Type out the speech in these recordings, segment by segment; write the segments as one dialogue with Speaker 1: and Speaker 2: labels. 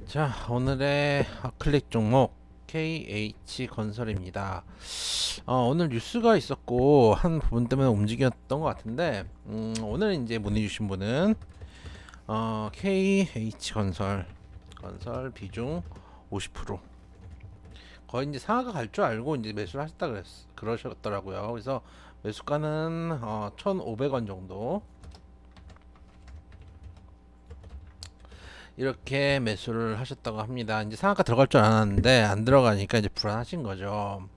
Speaker 1: 자, 오늘의 클릭 종목 KH건설입니다. 오늘 뉴스가 있었고 한 부분 때문에 움직였던 것 같은데, 오늘 이제 문의 주신 분은 KH건설 비중 50%, 거의 이제 상하가 갈 줄 알고 이제 매수를 하셨다 그러셨더라고요. 그래서 매수가는 1,500원 정도 이렇게 매수를 하셨다고 합니다. 이제 상한가 들어갈 줄 알았는데 안 들어가니까 이제 불안하신 거죠.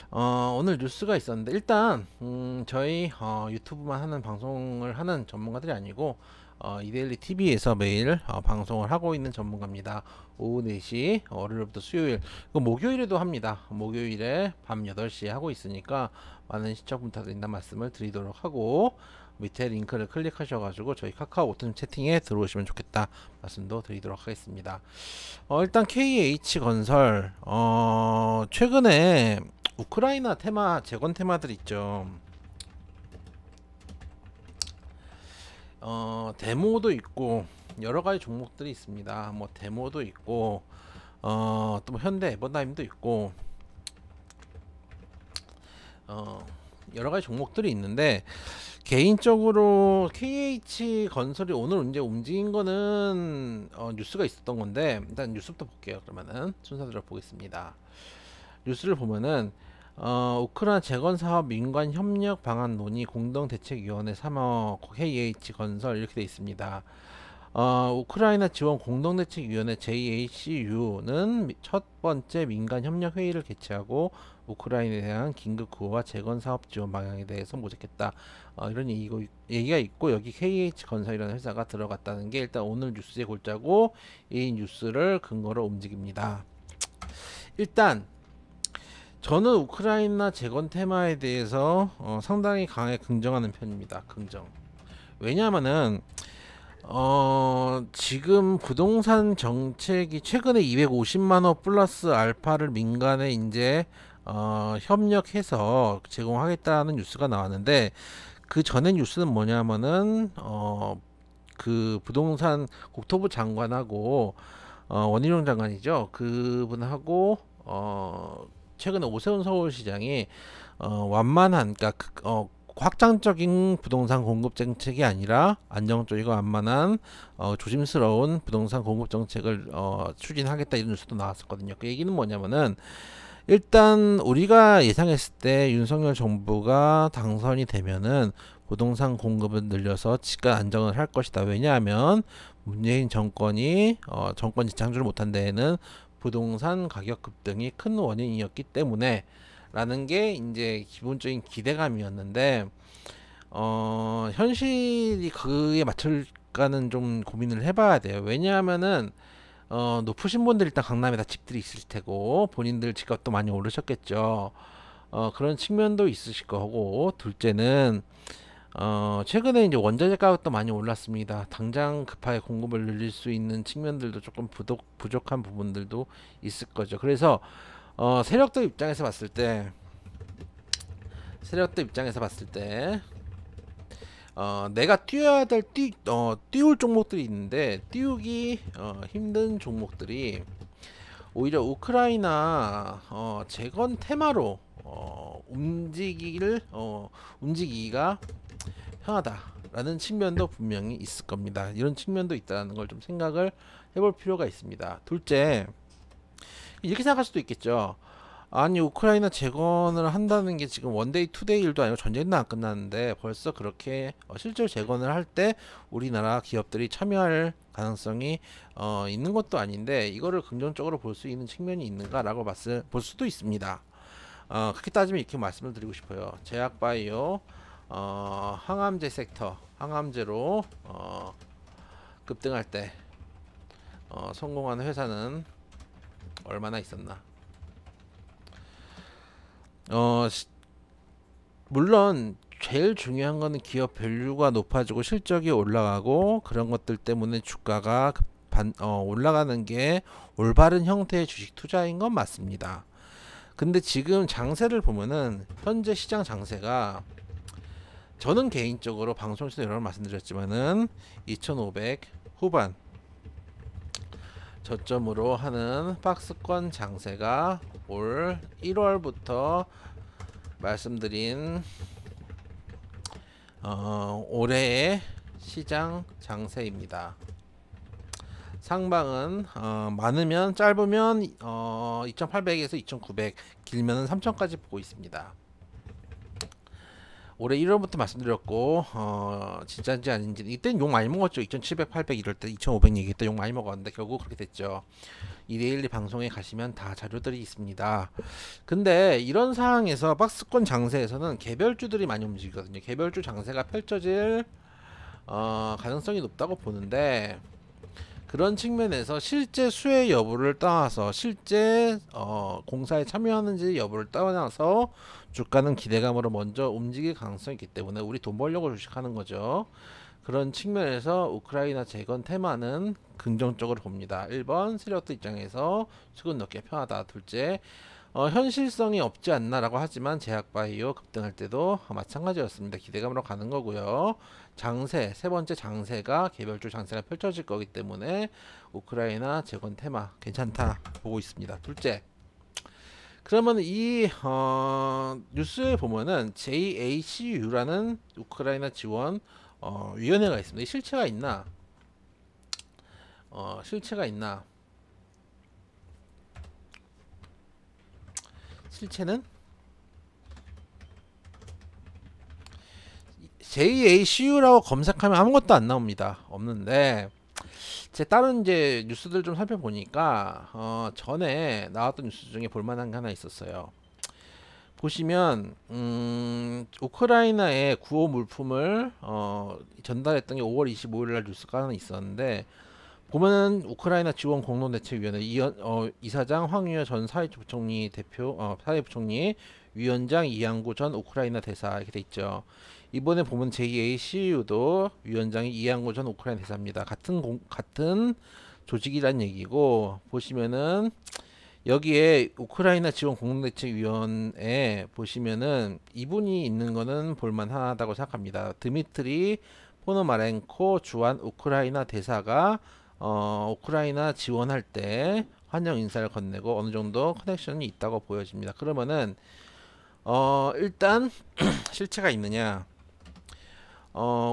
Speaker 1: 오늘 뉴스가 있었는데, 일단 저희 유튜브만 하는 방송을 하는 전문가들이 아니고 이데일리 TV에서 매일 방송을 하고 있는 전문가입니다. 오후 4시 월요일부터 수요일, 목요일에도 합니다. 목요일에 밤 8시에 하고 있으니까 많은 시청 부탁드린다는 말씀을 드리도록 하고, 밑에 링크를 클릭하셔가지고 저희 카카오 오픈 채팅에 들어오시면 좋겠다 말씀도 드리도록 하겠습니다. 일단 KH건설 최근에 우크라이나 테마, 재건 테마들 있죠. 데모도 있고 여러 가지 종목들이 있습니다. 뭐 데모도 있고 또 뭐 현대 에버다임도 있고 여러 가지 종목들이 있는데, 개인적으로 KH건설이 오늘 이제 움직인 거는 뉴스가 있었던 건데, 일단 뉴스부터 볼게요. 그러면은 순서대로 보겠습니다. 뉴스를 보면은 우크라이나 재건 사업 민관 협력 방안 논의 공동대책위원회 3억 KH건설 이렇게 돼 있습니다. 우크라이나 지원 공동대책위원회 JACU는 첫 번째 민간 협력 회의를 개최하고 우크라이나에 대한 긴급 구호와 재건 사업 지원 방향에 대해서 모색했다. 이런 얘기가 있고, 여기 KH건설이라는 회사가 들어갔다는 게 일단 오늘 뉴스의 골자고, 이 뉴스를 근거로 움직입니다. 일단 저는 우크라이나 재건 테마에 대해서 상당히 강하게 긍정하는 편입니다. 긍정. 왜냐하면은 지금 부동산 정책이 최근에 250만원 플러스 알파를 민간에 이제 협력해서 제공하겠다는 뉴스가 나왔는데, 그 전에 뉴스는 뭐냐면은 그 부동산 국토부 장관하고 원희룡 장관이죠. 그분하고 최근에 오세훈 서울시장이 완만한, 그러니까 확장적인 부동산 공급 정책이 아니라 안정적이고 완만한 조심스러운 부동산 공급 정책을 추진하겠다, 이런 뉴스도 나왔었거든요. 그 얘기는 뭐냐면은, 일단 우리가 예상했을 때 윤석열 정부가 당선이 되면은 부동산 공급을 늘려서 집값 안정을 할 것이다. 왜냐하면 문재인 정권이 정권 지창주를 못한 데에는 부동산 가격 급등이 큰 원인이었기 때문에 라는 게 이제 기본적인 기대감이었는데, 현실이 그에 맞출까는 좀 고민을 해봐야 돼요. 왜냐하면은 높으신 분들 일단 강남에 다 집들이 있을 테고 본인들 집값도 많이 오르셨겠죠. 그런 측면도 있으실 거고, 둘째는 최근에 이제 원자재 가격도 많이 올랐습니다. 당장 급하게 공급을 늘릴 수 있는 측면들도 조금 부족한 부분들도 있을 거죠. 그래서 세력들 입장에서 봤을 때, 내가 뛰어야 될 띄울 종목들이 있는데, 띄우기 힘든 종목들이 오히려 우크라이나 재건 테마로 움직이기가 편하다라는 측면도 분명히 있을 겁니다. 이런 측면도 있다는 걸 좀 생각을 해볼 필요가 있습니다. 둘째, 이렇게 생각할 수도 있겠죠. 아니, 우크라이나 재건을 한다는 게 지금 원데이 투데이 일도 아니고 전쟁도 안 끝났는데 벌써 그렇게 실제로 재건을 할 때 우리나라 기업들이 참여할 가능성이 있는 것도 아닌데, 이거를 긍정적으로 볼 수 있는 측면이 있는가라고 볼 수도 있습니다. 그렇게 따지면 이렇게 말씀을 드리고 싶어요. 제약바이오, 항암제 섹터, 항암제로 급등할 때 성공한 회사는 얼마나 있었나. 물론 제일 중요한 거는 기업 밸류가 높아지고 실적이 올라가고 그런 것들 때문에 주가가 올라가는 게 올바른 형태의 주식 투자인 건 맞습니다. 근데 지금 장세를 보면은 현재 시장 장세가, 저는 개인적으로 방송에서 여러 번 말씀드렸지만은 2500 후반 저점으로 하는 박스권 장세가 올 1월부터 말씀드린 올해의 시장 장세입니다. 상방은 많으면 짧으면 2800에서 2900, 길면은 3000까지 보고 있습니다. 올해 1월부터 말씀드렸고 진짜인지 아닌지 이때는 욕 많이 먹었죠. 2700, 800 이럴 때 2500 얘기할 때 욕 많이 먹었는데 결국 그렇게 됐죠. 2대1 방송에 가시면 다 자료들이 있습니다. 근데 이런 상황에서 박스권 장세에서는 개별주들이 많이 움직이거든요. 개별주 장세가 펼쳐질 가능성이 높다고 보는데, 그런 측면에서 실제 수혜 여부를 떠나서 실제 공사에 참여하는지 여부를 떠나서 주가는 기대감으로 먼저 움직일 가능성이 있기 때문에 우리 돈 벌려고 주식하는 거죠. 그런 측면에서 우크라이나 재건 테마는 긍정적으로 봅니다. 1번 세력들 입장에서 수급 넣기가 편하다. 둘째, 현실성이 없지 않나라고 하지만 제약바이오 급등할 때도 마찬가지였습니다. 기대감으로 가는 거고요. 장세, 세 번째 장세가 개별주 장세가 펼쳐질 거기 때문에 우크라이나 재건 테마 괜찮다 보고 있습니다. 둘째, 그러면 이 뉴스에 보면은 JACU라는 우크라이나 지원 위원회가 있습니다. 실체가 있나? 실체가 있나? 실체는 JACU라고 검색하면 아무것도 안 나옵니다. 없는데 제 다른 이제 뉴스들 좀 살펴보니까 전에 나왔던 뉴스 중에 볼만한 게 하나 있었어요. 보시면 우크라이나에 구호 물품을 전달했던 게 5월 25일 날 뉴스가 하나 있었는데, 보면은 우크라이나 지원 공동대책위원회 이사장 황유여 전 사회부총리 대표 사회부총리 위원장 이양구 전 우크라이나 대사 이렇게 돼 있죠. 이번에 보면 JACU도 위원장이 이양구 전 우크라이나 대사입니다. 같은 조직이란 얘기고, 보시면은 여기에 우크라이나 지원 공동대책위원회 보시면은 이분이 있는 거는 볼만하다고 생각합니다. 드미트리 포노마렌코 주한 우크라이나 대사가 우크라이나 지원할 때 환영 인사를 건네고 어느 정도 커넥션이 있다고 보여집니다. 그러면은 일단 실체가 있느냐?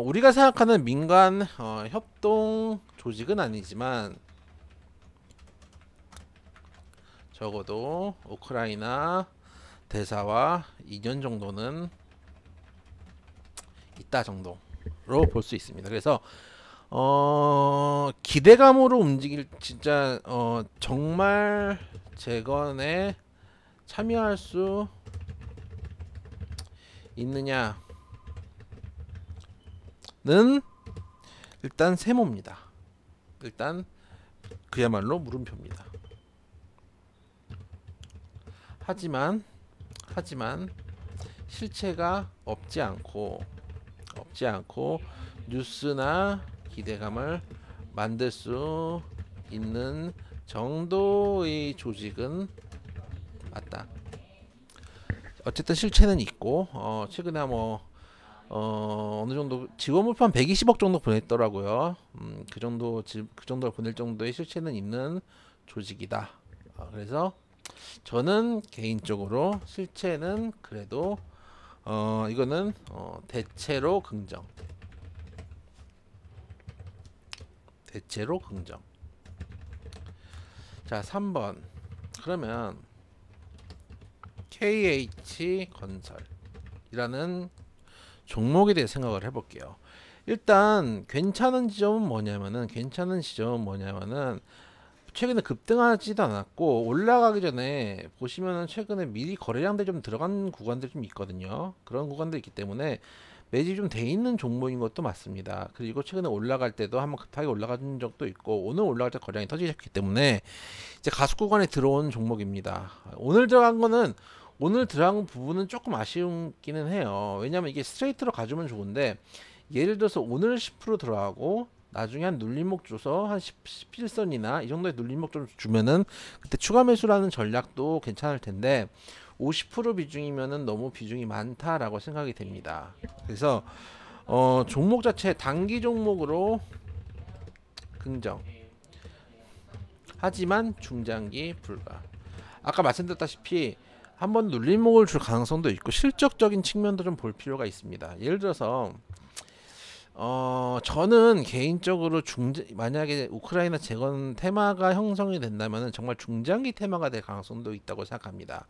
Speaker 1: 우리가 생각하는 민간 협동 조직은 아니지만 적어도 우크라이나 대사와 2년 정도는 있다 정도로 볼 수 있습니다. 그래서 기대감으로 움직일 진짜 정말 재건에 참여할 수 있느냐는 일단 세모입니다. 일단 그야말로 물음표입니다. 하지만 실체가 없지 않고 뉴스나 기대감을 만들 수 있는 정도의 조직은 맞다. 어쨌든 실체는 있고 최근에 어느 정도 지원 물품 120억 정도 보냈더라고요. 그 정도를 보낼 정도의 실체는 있는 조직이다. 그래서 저는 개인적으로 실체는 그래도 이거는 대체로 긍정. 자, 3번. 그러면 KH건설이라는 종목에 대해 생각을 해볼게요. 일단 괜찮은 지점은 뭐냐면은 최근에 급등하지도 않았고 올라가기 전에 보시면은 최근에 미리 거래량들이 좀 들어간 구간들이 좀 있거든요. 그런 구간들이 있기 때문에 매집이 좀 돼 있는 종목인 것도 맞습니다. 그리고 최근에 올라갈 때도 한번 급하게 올라간 적도 있고 오늘 올라갈 때 거래량이 터지기 때문에 이제 가속 구간에 들어온 종목입니다. 오늘 들어간 부분은 조금 아쉬운기는 해요. 왜냐면 이게 스트레이트로 가주면 좋은데 예를 들어서 오늘 10% 들어가고 나중에 한 눌림목 줘서 한 11선이나 이 정도의 눌림목 좀 주면은 그때 추가 매수라는 전략도 괜찮을 텐데 50% 비중이면은 너무 비중이 많다라고 생각이 됩니다. 그래서 종목 자체 단기 종목으로 긍정. 하지만 중장기 불가. 아까 말씀드렸다시피 한번 눌림목을 줄 가능성도 있고 실적적인 측면도 좀 볼 필요가 있습니다. 예를 들어서 저는 개인적으로 만약에 우크라이나 재건 테마가 형성이 된다면 정말 중장기 테마가 될 가능성도 있다고 생각합니다.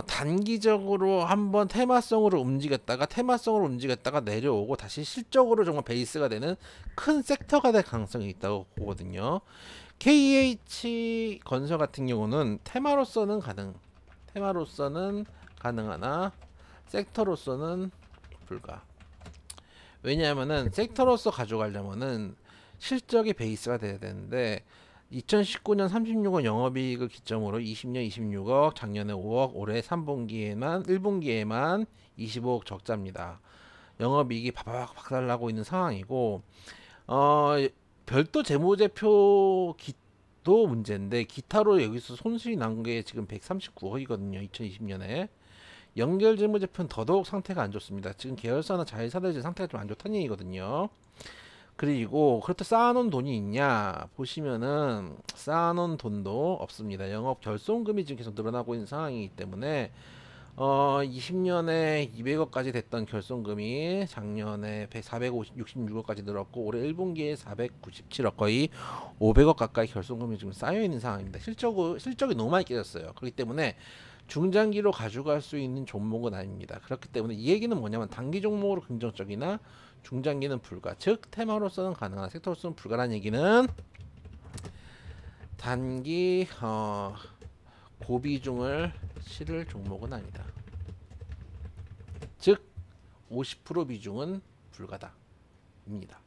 Speaker 1: 단기적으로 한번 테마성으로 움직였다가 내려오고 다시 실적으로 정말 베이스가 되는 큰 섹터가 될 가능성이 있다고 보거든요. KH 건설 같은 경우는 테마로서는 가능하나 섹터로서는 불가. 왜냐하면은 섹터로서 가져가려면은 실적이 베이스가 돼야 되는데 2019년 36억 영업이익을 기점으로 20년 26억, 작년에 5억, 올해 1분기에만 25억 적자입니다. 영업이익이 바바박 박살나고 있는 상황이고 별도 재무제표 도 문제인데 기타로 여기서 손실이 난 게 지금 139억이거든요. 2020년에 연결 재무제표는 더더욱 상태가 안 좋습니다. 지금 계열사나 자회사들 상태가 좀 안 좋다는 얘기거든요. 그리고 그렇다 쌓아놓은 돈이 있냐 보시면은 쌓아놓은 돈도 없습니다. 영업 결손금이 지금 계속 늘어나고 있는 상황이기 때문에 20년에 200억까지 됐던 결손금이 작년에 466억까지 늘었고 올해 1분기에 497억, 거의 500억 가까이 결손금이 지금 쌓여 있는 상황입니다. 실적이 너무 많이 깨졌어요. 그렇기 때문에 중장기로 가져갈 수 있는 종목은 아닙니다. 그렇기 때문에 이 얘기는 뭐냐면 단기 종목으로 긍정적이나 중장기는 불가, 즉 테마로서는 가능한 섹터로서는 불가라는 얘기는 단기 고비중을 실을 종목은 아니다. 즉 50% 비중은 불가다 입니다.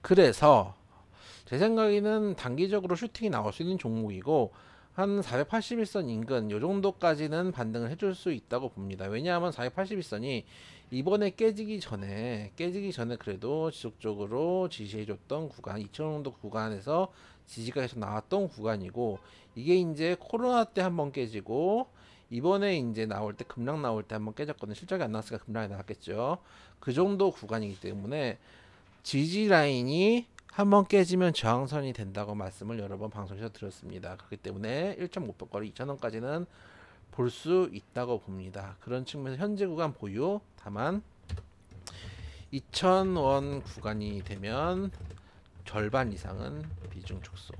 Speaker 1: 그래서 제 생각에는 단기적으로 슈팅이 나올 수 있는 종목이고 한 481선 인근 요 정도까지는 반등을 해줄 수 있다고 봅니다. 왜냐하면 481선이 이번에 깨지기 전에 그래도 지속적으로 지지해줬던 구간 2,000원 정도 구간에서 지지가 계속 나왔던 구간이고, 이게 이제 코로나 때 한번 깨지고 이번에 이제 급락 나올 때 한번 깨졌거든요. 실적이 안 나왔으니까 급락이 나왔겠죠. 그 정도 구간이기 때문에 지지 라인이 한번 깨지면 저항선이 된다고 말씀을 여러 번 방송에서 드렸습니다. 그렇기 때문에 1.5%거리 2,000원까지는 볼 수 있다고 봅니다. 그런 측면에서 현재 구간 보유, 다만 2,000원 구간이 되면 절반 이상은 비중 축소.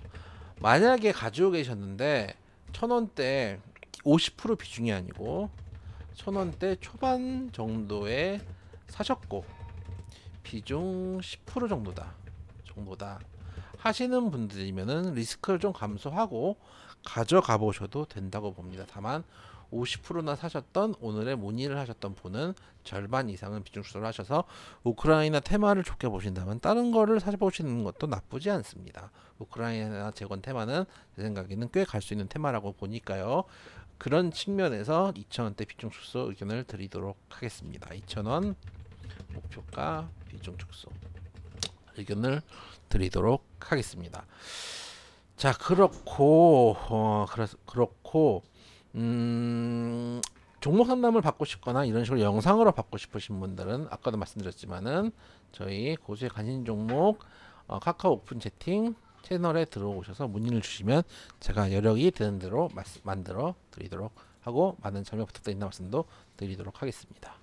Speaker 1: 만약에 가지고 계셨는데 1,000원대 50% 비중이 아니고 1,000원대 초반 정도에 사셨고 비중 10% 정도다 하시는 분들이면은 리스크를 좀 감소하고 가져가 보셔도 된다고 봅니다. 다만 50%나 사셨던, 오늘의 문의를 하셨던 분은 절반 이상은 비중 축소를 하셔서 우크라이나 테마를 좋게 보신다면 다른 거를 사보시는 것도 나쁘지 않습니다. 우크라이나 재건 테마는 제 생각에는 꽤 갈 수 있는 테마라고 보니까요. 그런 측면에서 2,000원대 비중 축소 의견을 드리도록 하겠습니다. 2,000원 목표가 비중 축소 의견을 드리도록 하겠습니다. 자, 그렇고 종목 상담을 받고 싶거나 이런 식으로 영상으로 받고 싶으신 분들은 아까도 말씀드렸지만은 저희 고수의 관심 종목 카카오 오픈 채팅 채널에 들어오셔서 문의를 주시면 제가 여력이 되는 대로 만들어 드리도록 하고, 많은 참여 부탁드린다는 말씀도 드리도록 하겠습니다.